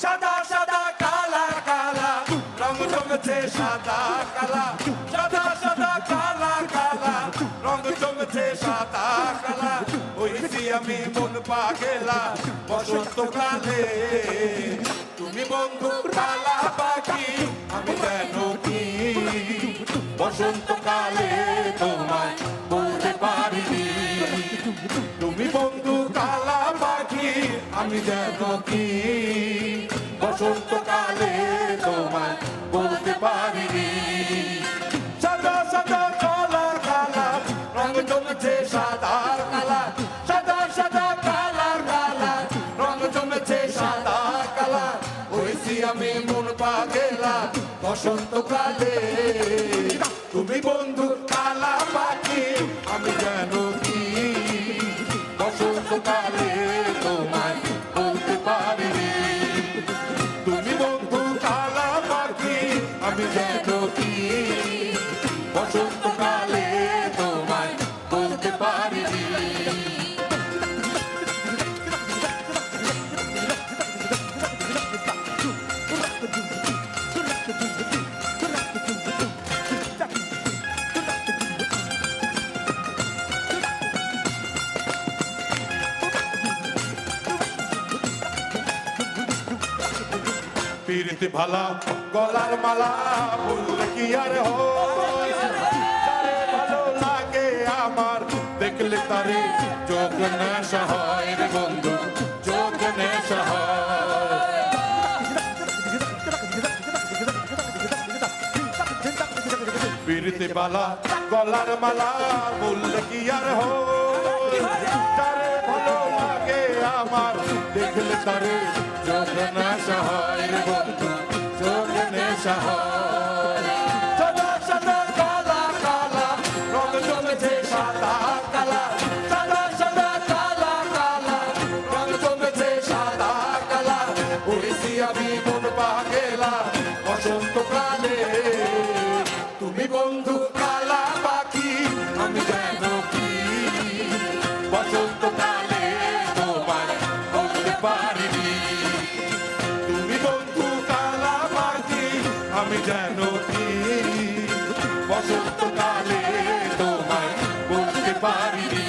সাদা সাদা কালা কালা রং জমেছে সাদা কালা সাদা সাদা কালা কালা রং জমেছে সাদা কালা হইছি আমি মন পাগেলা বসন্তকালে তুমি বন্ধু কালা পাখি আমি যেন কি বসন্তকালে তোমায় বলতে পারিনি তুমি বন্ধু কালা পাখি আমি যেন কি বসন্তকালে তোমায় বলতে পারিনি সাদা সাদা কালা কালা রং জমেছে সাদা কালা সাদা সাদা কালা কালা রং জমেছে সাদা কালা হইছি আমি মন পাগেলা বসন্তকালে তুমি বন্ধু কালা পাখি আমি যেন কি বসন্তকালে তোমায় বলতে পারিনি তুমি বন্ধু কালা পাখি আমি যেন কি বসন্তকালে তোমায় বলতে পারিনি পীরিতি ভালা গলার মালা বললে কি আর হয় যারে ভালো লাগে আমার দেখলে তারে চোখ নেশা হয় রে বন্ধু চোখ নেশা হয় পীরিতি ভালা গলার মালা বললে কি আর হয় যারে ভালো লাগে আমার দেখলে তারে চোখ নেশা হয় রে বন্ধু চোখ নেশা হয় সাদা সাদা কালা কালা রং জমেছে সাদা কালা সাদা সাদা কালা কালা রং জমেছে সাদা কালা হইছি আমি মন পাগেলা বসন্তকালে তুমি বন্ধু কালা পাখি আমি যেন কি বসন্তকালে তোমায় বলতে পারিনি তুমি বন্ধু কালা পাখি আমি যেন কি বসন্তকালে তোমায় বলতে পারিনি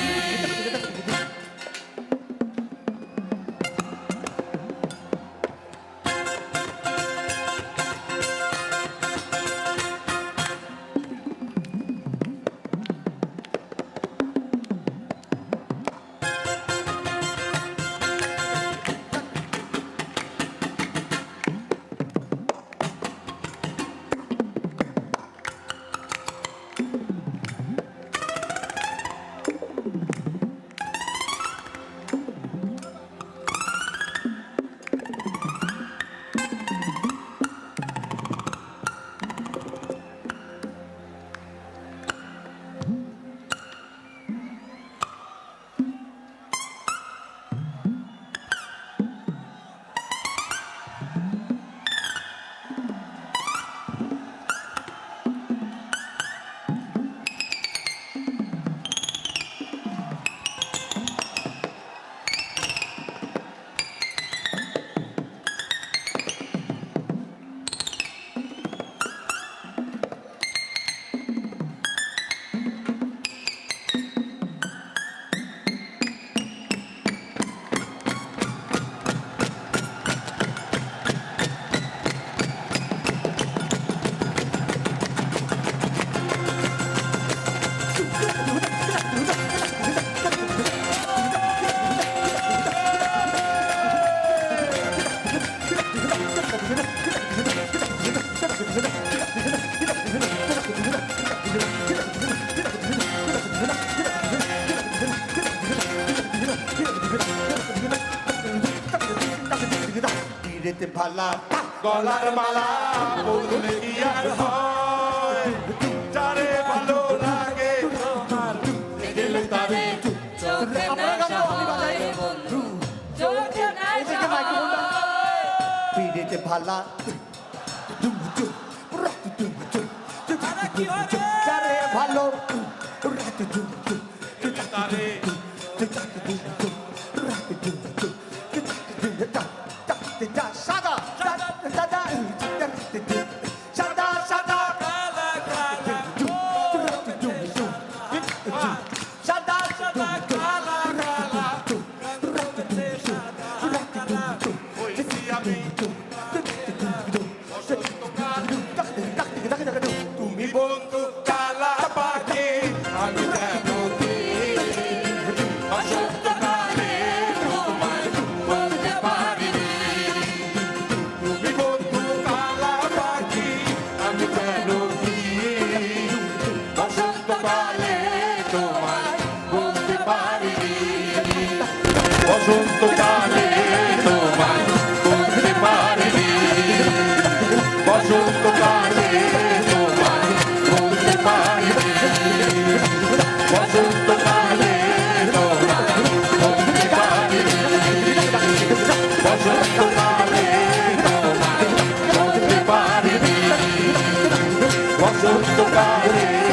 তীরেতে ভালা গলার মালা বললে কি আর হয় যারে ভালো লাগে তোমার দেখলে তারে চোখে নেশা হয় বন্ধু চোখে নেশা হয় তীরেতে ভালা যারে ভালো তারে সাদা সাদা সাদা সাদা সাদা হইছি আমি তুমি বন্ধু কালা পাখি আমি যেন বসন্তকালে তোমায় বলতে পারিনি তুমি বন্ধু কালা পাখি আমি যেন বসন্তকালে তোমায় বলতে পারিনি বসন্তকালে তোমায় বলতে পারিনি বসন্তকালে তোমায় বলতে পারিনি বসন্তকালে তোমায় বলতে পারিনি বসন্তকালে তোমায় বলতে পারিনি বসন্তকালে